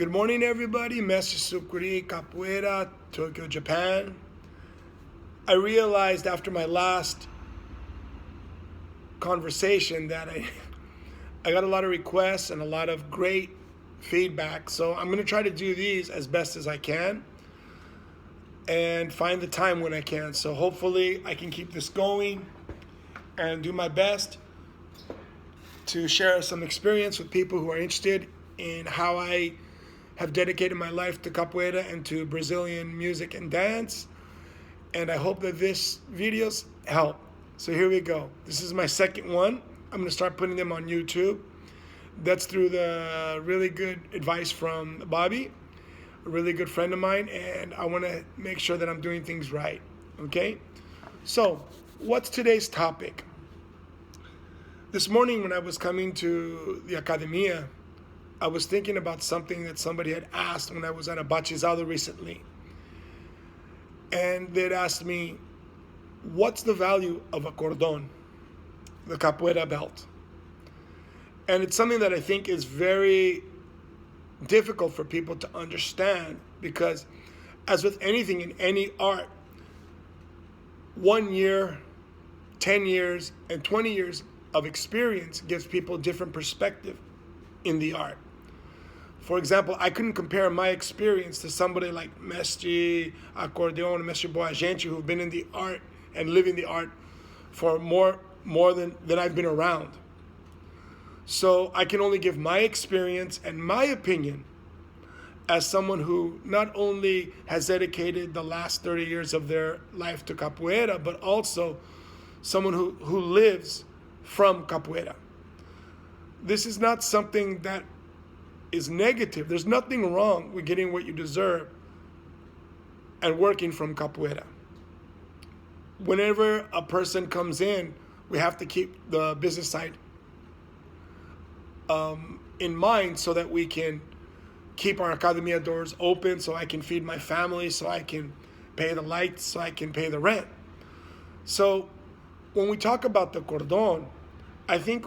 Good morning, everybody. Mestre Capoeira, Tokyo, Japan. I realized after my last conversation that I got a lot of requests and a lot of great feedback. So I'm going to try to do these as best as I can and find the time when I can. So hopefully I can keep this going and do my best to share some experience with people who are interested in how I have dedicated my life to capoeira and to Brazilian music and dance. And I hope that this videos help. So here we go. This is my second one. I'm going to start putting them on YouTube. That's through the really good advice from Bobby, a really good friend of mine, and I want to make sure that I'm doing things right. Okay? So, what's today's topic? This morning when I was coming to the academia, I was thinking about something that somebody had asked when I was at a batizado recently. And they'd asked me, what's the value of a cordón, the capoeira belt? And it's something that I think is very difficult for people to understand because, as with anything in any art, 1 year, 10 years, and 20 years of experience gives people different perspective in the art. For example, I couldn't compare my experience to somebody like Mestre Cordão and Mestre Boagente, who've been in the art and living the art for more than I've been around. So I can only give my experience and my opinion as someone who not only has dedicated the last 30 years of their life to capoeira, but also someone who lives from capoeira. This is not something that is negative. There's nothing wrong with getting what you deserve and working from capoeira. Whenever a person comes in, we have to keep the business side in mind so that we can keep our academia doors open, so I can feed my family, so I can pay the lights, so I can pay the rent. So when we talk about the cordón, I think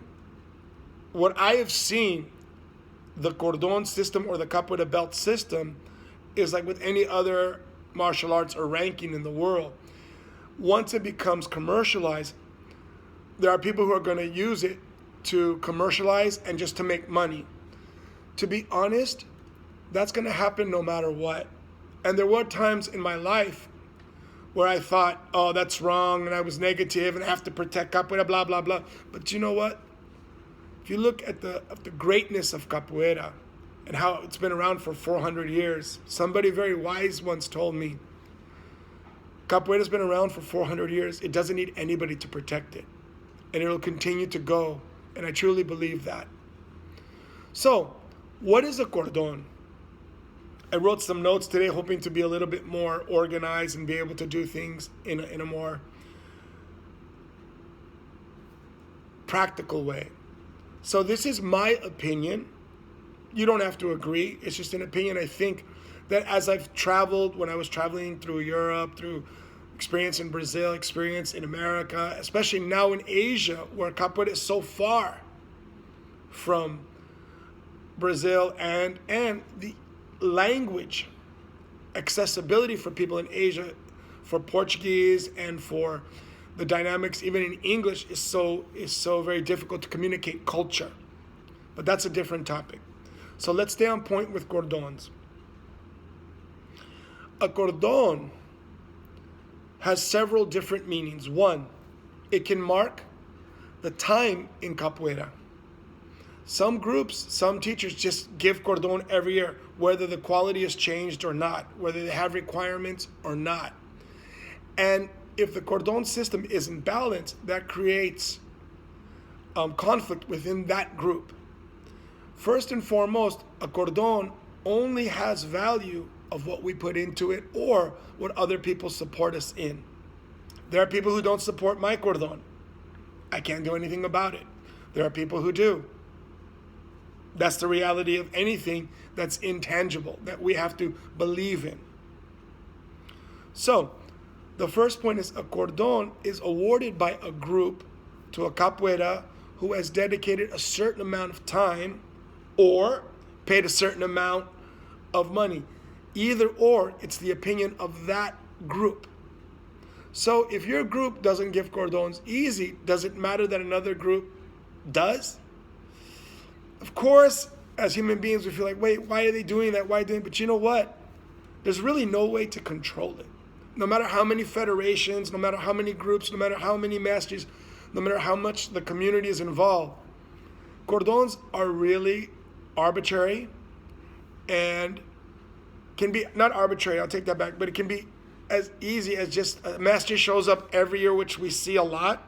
what I have seen the cordón system or the capoeira belt system is like with any other martial arts or ranking in the world. Once it becomes commercialized, there are people who are going to use it to commercialize and just to make money. To be honest, that's going to happen no matter what. And there were times in my life where I thought, oh, that's wrong, and I was negative, and I have to protect capoeira, blah, blah, blah. But you know what? If you look at the greatness of capoeira and how it's been around for 400 years, somebody very wise once told me, capoeira's been around for 400 years. It doesn't need anybody to protect it. And it'll continue to go. And I truly believe that. So, what is a cordón? I wrote some notes today hoping to be a little bit more organized and be able to do things in a more practical way. So this is my opinion. You don't have to agree. It's just an opinion. I think that as I've traveled, when I was traveling through Europe, through experience in Brazil, experience in America, especially now in Asia, where capoeira is so far from Brazil, and the language accessibility for people in Asia, for Portuguese and for the dynamics, even in English, is so very difficult to communicate culture. But that's a different topic. So let's stay on point with cordons. A cordon has several different meanings. One, it can mark the time in capoeira. Some groups, some teachers just give cordon every year, whether the quality has changed or not, whether they have requirements or not. And if the cordon system isn't balanced, that creates conflict within that group. First and foremost, a cordon only has value of what we put into it or what other people support us in. There are people who don't support my cordon. I can't do anything about it. There are people who do. That's the reality of anything that's intangible, that we have to believe in. So, the first point is a cordon is awarded by a group to a capoeira who has dedicated a certain amount of time or paid a certain amount of money. Either or, it's the opinion of that group. So if your group doesn't give cordons easy, does it matter that another group does? Of course, as human beings, we feel like, wait, why are they doing that? Why doing? But you know what? There's really no way to control it. No matter how many federations, no matter how many groups, no matter how many masters, no matter how much the community is involved, cordons are really arbitrary and can be, not arbitrary, I'll take that back, but it can be as easy as just a master shows up every year, which we see a lot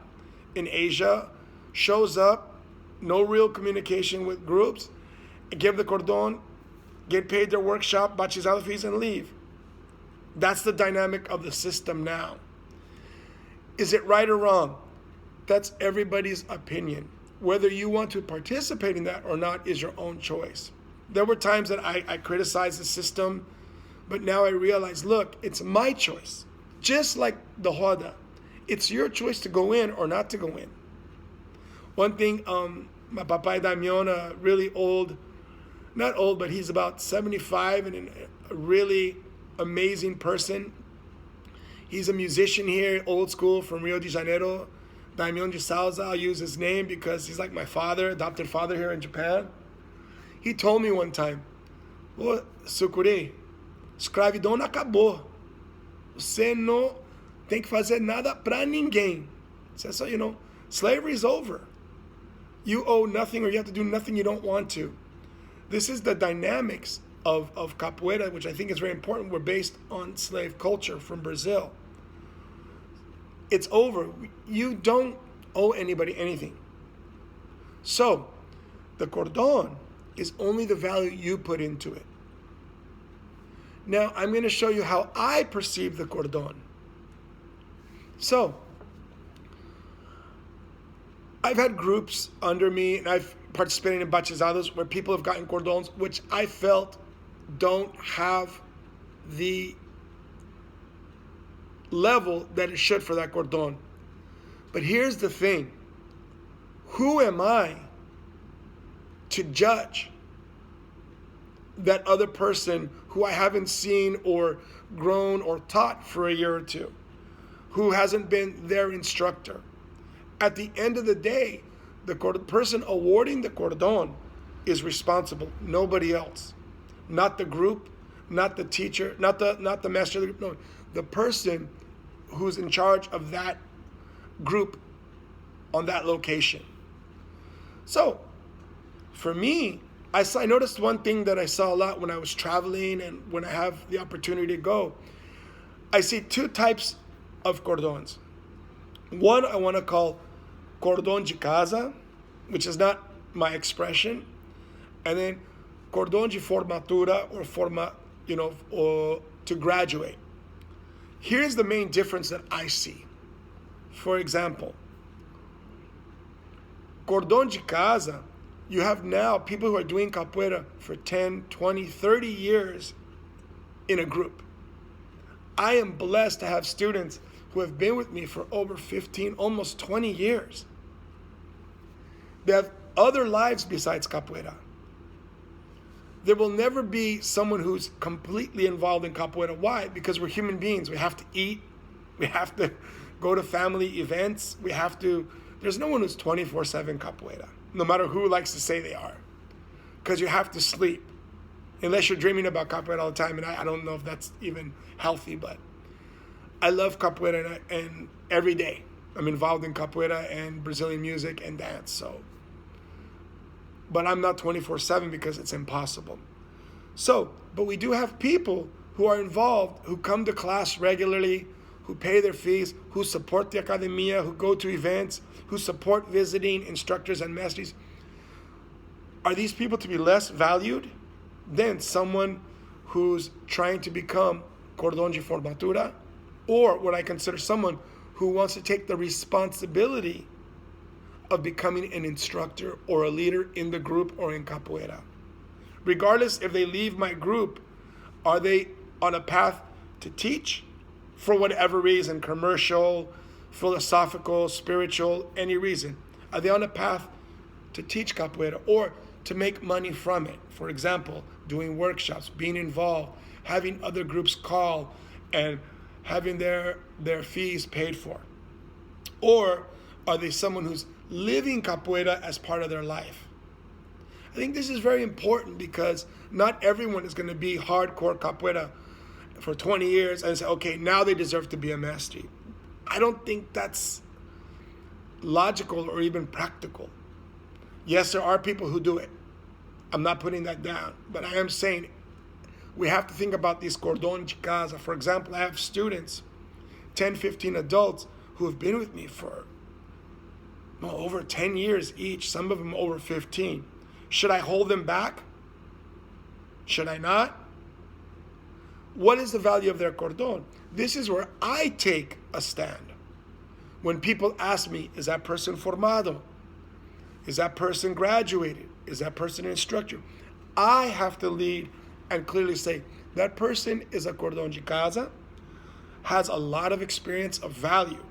in Asia, shows up, no real communication with groups, give the cordon, get paid their workshop, bachizado fees, and leave. That's the dynamic of the system now. Is it right or wrong? That's everybody's opinion. Whether you want to participate in that or not is your own choice. There were times that I criticized the system, but now I realize, look, it's my choice. Just like the Roda, it's your choice to go in or not to go in. One thing, my Papay Damion, really old, not old, but he's about 75 and a really amazing person. He's a musician here, old school from Rio de Janeiro. Damion de Salza, I'll use his name because he's like my father, adopted father here in Japan. He told me one time, "Ô, Sucuri, escravidão não acabou. Você não tem que fazer nada para ninguém." So, slavery is over. You owe nothing or you have to do nothing you don't want to. This is the dynamics of capoeira, which I think is very important. We're based on slave culture from Brazil. It's over. You don't owe anybody anything. So, the cordon is only the value you put into it. Now, I'm going to show you how I perceive the cordon. So, I've had groups under me, and I've participated in bachizados where people have gotten cordons, which I felt don't have the level that it should for that cordon. But here's the thing. Who am I to judge that other person who I haven't seen or grown or taught for a year or two, who hasn't been their instructor? At the end of the day, the person awarding the cordon is responsible, nobody else. Not the group, not the teacher, not the master of the group, no. The person who's in charge of that group on that location. So, for me, I noticed one thing that I saw a lot when I was traveling and when I have the opportunity to go. I see two types of cordons. One I want to call cordon de casa, which is not my expression, and then cordon de formatura or to graduate. Here's the main difference that I see. For example, cordon de casa, you have now people who are doing capoeira for 10, 20, 30 years in a group. I am blessed to have students who have been with me for over 15, almost 20 years. They have other lives besides capoeira. There will never be someone who's completely involved in capoeira. Why? Because we're human beings. We have to eat. We have to go to family events. There's no one who's 24/7 capoeira, no matter who likes to say they are. Because you have to sleep. Unless you're dreaming about capoeira all the time, and I don't know if that's even healthy, but I love capoeira and every day. I'm involved in capoeira and Brazilian music and dance, but I'm not 24/7 because it's impossible. But we do have people who are involved, who come to class regularly, who pay their fees, who support the academia, who go to events, who support visiting instructors and masters. Are these people to be less valued than someone who's trying to become cordon de formatura, or what I consider someone who wants to take the responsibility of becoming an instructor or a leader in the group or in capoeira? Regardless if they leave my group, are they on a path to teach for whatever reason, commercial, philosophical, spiritual, any reason? Are they on a path to teach capoeira or to make money from it. For example, doing workshops, being involved, having other groups call, and having their fees paid for? Or are they someone who's living capoeira as part of their life? I think this is very important because not everyone is going to be hardcore capoeira for 20 years and say, okay, now they deserve to be a mestre. I don't think that's logical or even practical. Yes, there are people who do it. I'm not putting that down, but I am saying we have to think about these cordon de casa. For example, I have students, 10, 15 adults who have been with me for over 10 years each, some of them over 15. Should I hold them back? Should I not? What is the value of their cordon? This is where I take a stand. When people ask me, is that person formado? Is that person graduated? Is that person an instructor? I have to lead and clearly say, that person is a cordon de casa, has a lot of experience of value.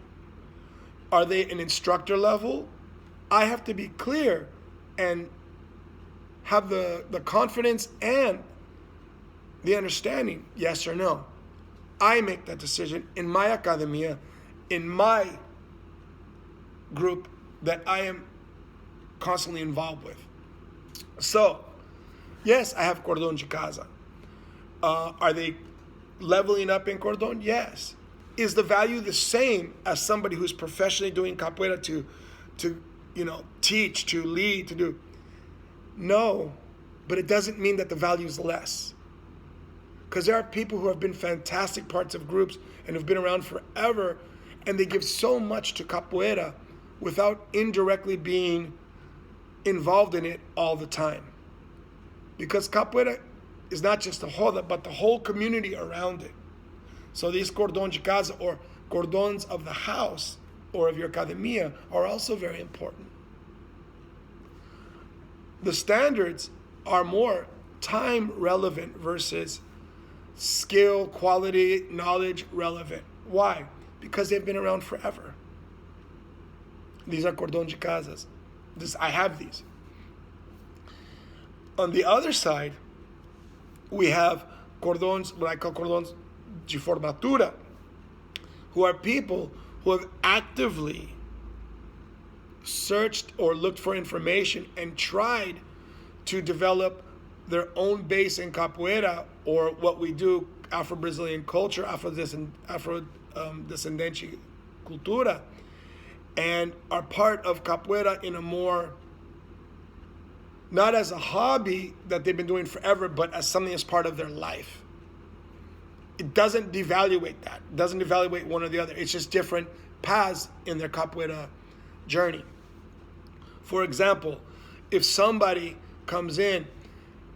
Are they an instructor level? I have to be clear and have the confidence and the understanding, yes or no. I make that decision in my academia, in my group that I am constantly involved with. So, yes, I have cordon de casa. Are they leveling up in cordon? Yes. Is the value the same as somebody who's professionally doing capoeira to teach, to lead, to do? No, but it doesn't mean that the value is less. Because there are people who have been fantastic parts of groups and have been around forever, and they give so much to capoeira without indirectly being involved in it all the time. Because capoeira is not just the roda, but the whole community around it. So these cordon de casa, or cordons of the house or of your academia, are also very important. The standards are more time relevant versus skill, quality, knowledge relevant. Why? Because they've been around forever. These are cordon de casas. I have these. On the other side, we have cordons, what I call cordons de formatura, who are people who have actively searched or looked for information and tried to develop their own base in capoeira, or what we do, Afro-Brazilian culture, Afro-descendente cultura, and are part of capoeira in a more, not as a hobby that they've been doing forever, but as something that's part of their life. It doesn't devaluate that. It doesn't devaluate one or the other. It's just different paths in their capoeira journey. For example, if somebody comes in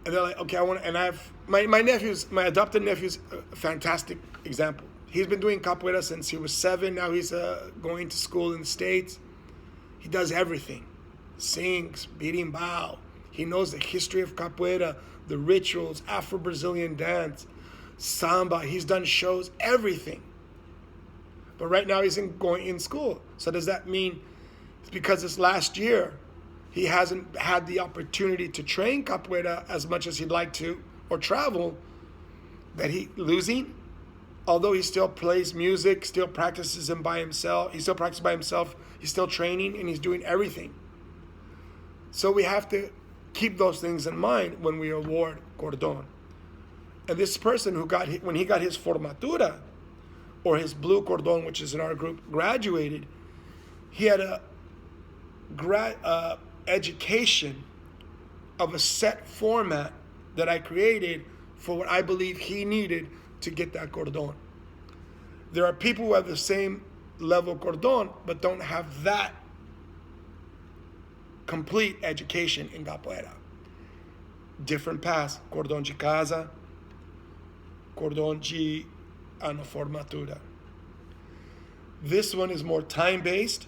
and they're like, okay, I want to, and I have, my adopted nephew's a fantastic example. He's been doing capoeira since he was 7. Now he's going to school in the States. He does everything. Sings, berimbau. He knows the history of capoeira, the rituals, Afro-Brazilian dance, samba. He's done shows, everything. But right now he's going in school. So does that mean it's because this last year he hasn't had the opportunity to train capoeira as much as he'd like to, or travel, that he losing? Although he still plays music, still practices him by himself, he still practices by himself, he's still training, and he's doing everything. So we have to keep those things in mind when we award cordon. And this person when he got his formatura, or his blue cordon, which is in our group, graduated, he had a education of a set format that I created for what I believe he needed to get that cordon. There are people who have the same level cordon, but don't have that complete education in capoeira. Different paths: cordon de casa, cordon de formatura. This one is more time-based,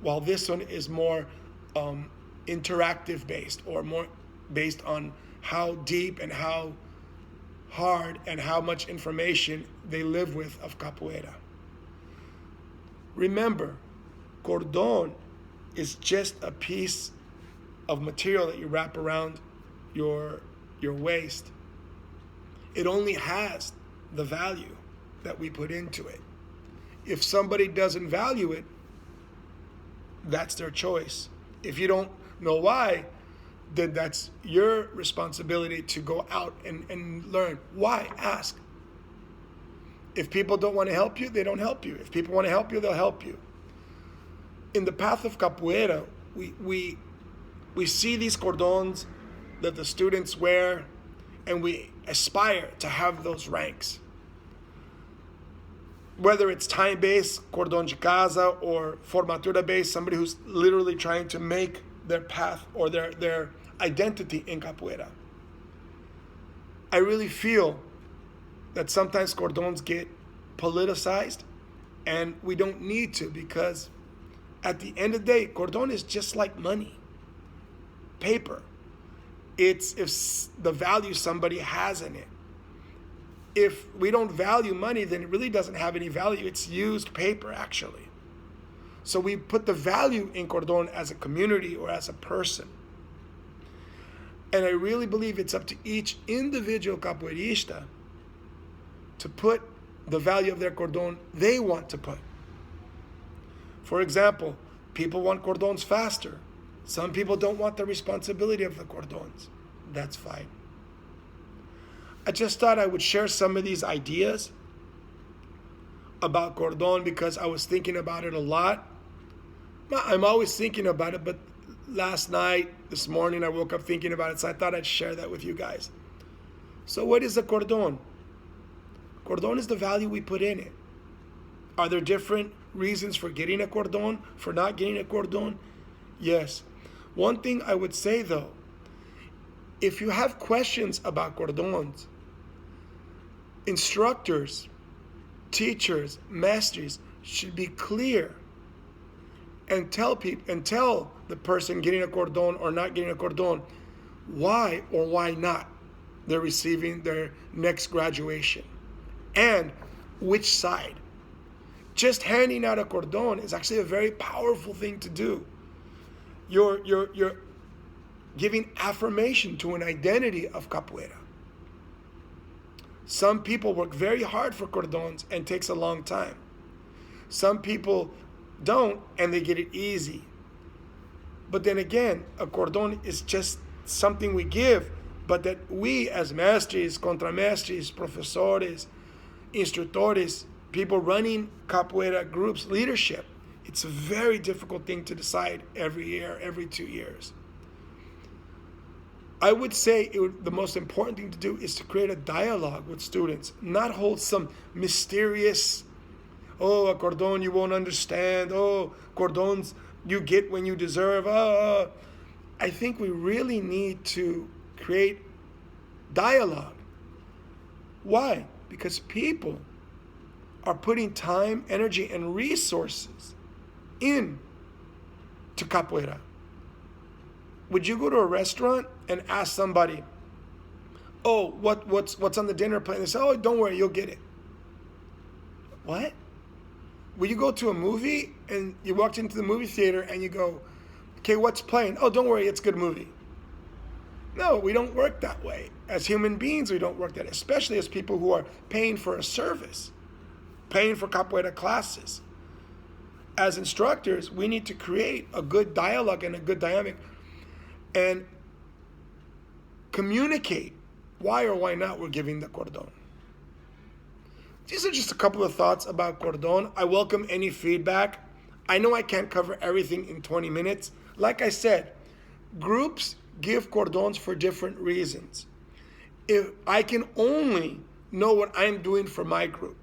while this one is more interactive-based, or more based on how deep and how hard and how much information they live with of capoeira. Remember, cordon is just a piece of material that you wrap around your waist, it only has the value that we put into it. If somebody doesn't value it, that's their choice. If you don't know why, then that's your responsibility to go out and learn. Why? Ask. If people don't want to help you, they don't help you. If people want to help you, they'll help you. In the path of capoeira, we see these cordons that the students wear, and we aspire to have those ranks. Whether it's time-based, cordon de casa, or formatura-based, somebody who's literally trying to make their path or their identity in capoeira. I really feel that sometimes cordons get politicized, and we don't need to, because at the end of the day, cordon is just like money, paper. It's if the value somebody has in it. If we don't value money, then it really doesn't have any value. It's used paper, actually. So we put the value in cordon as a community or as a person. And I really believe it's up to each individual capoeirista to put the value of their cordon they want to put. For example, people want cordons faster. Some people don't want the responsibility of the cordons. That's fine. I just thought I would share some of these ideas about cordon because I was thinking about it a lot. I'm always thinking about it, but last night, this morning, I woke up thinking about it, so I thought I'd share that with you guys. So what is a cordon? Cordon is the value we put in it. Are there different reasons for getting a cordon, for not getting a cordon? Yes. One thing I would say though, if you have questions about cordons, instructors, teachers, masters should be clear and tell the person getting a cordon or not getting a cordon why or why not they're receiving their next graduation and which side. Just handing out a cordon is actually a very powerful thing to do. You're giving affirmation to an identity of capoeira. Some people work very hard for cordons and it takes a long time. Some people don't and they get it easy. But then again, a cordon is just something we give, but that we as mestres, contramestres, professores, instructores, people running capoeira groups, leadership, it's a very difficult thing to decide every year, every 2 years. I would say the most important thing to do is to create a dialogue with students, not hold some mysterious, oh, a cordon you won't understand, oh, cordons you get when you deserve. I think we really need to create dialogue. Why? Because people are putting time, energy, and resources in to capoeira. Would you go to a restaurant and ask somebody, oh, what's on the dinner plate? And they say, oh, don't worry, you'll get it. What? Will you go to a movie and you walked into the movie theater and you go, okay, what's playing? Oh, don't worry, it's a good movie. No, we don't work that way. As human beings, we don't work that, especially as people who are paying for a service, paying for capoeira classes. As instructors, we need to create a good dialogue and a good dynamic and communicate why or why not we're giving the cordon. These are just a couple of thoughts about cordon. I welcome any feedback. I know I can't cover everything in 20 minutes. Like I said, groups give cordons for different reasons. If I can only know what I'm doing for my group,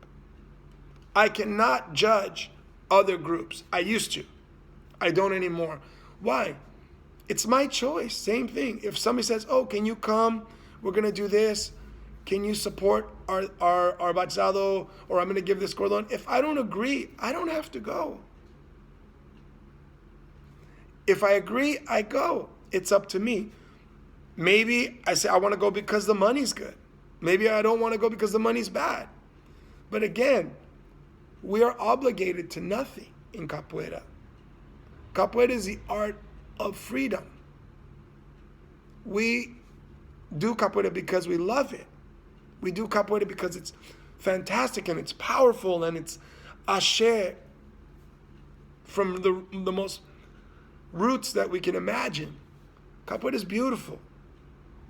I cannot judge other groups. I used to. I don't anymore. Why? It's my choice. Same thing. If somebody says, oh, can you come? We're going to do this. Can you support our batizado, or I'm going to give this cordon? If I don't agree, I don't have to go. If I agree, I go. It's up to me. Maybe I say I want to go because the money's good. Maybe I don't want to go because the money's bad. But again, we are obligated to nothing in capoeira. Capoeira is the art of freedom. We do capoeira because we love it. We do capoeira because it's fantastic and it's powerful and it's axé from the most roots that we can imagine. Capoeira is beautiful.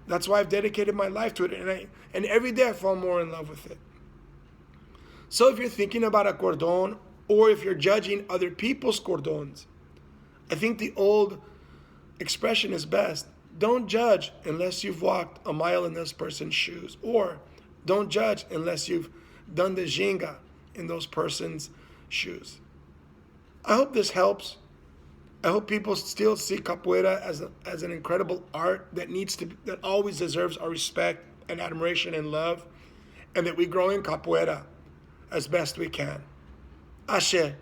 That's why I've dedicated my life to it, and every day I fall more in love with it. So if you're thinking about a cordon, or if you're judging other people's cordons, I think the old expression is best. Don't judge unless you've walked a mile in this person's shoes, or don't judge unless you've done the ginga in those person's shoes. I hope this helps. I hope people still see capoeira as an incredible art that always deserves our respect and admiration and love, and that we grow in capoeira as best we can. Axé.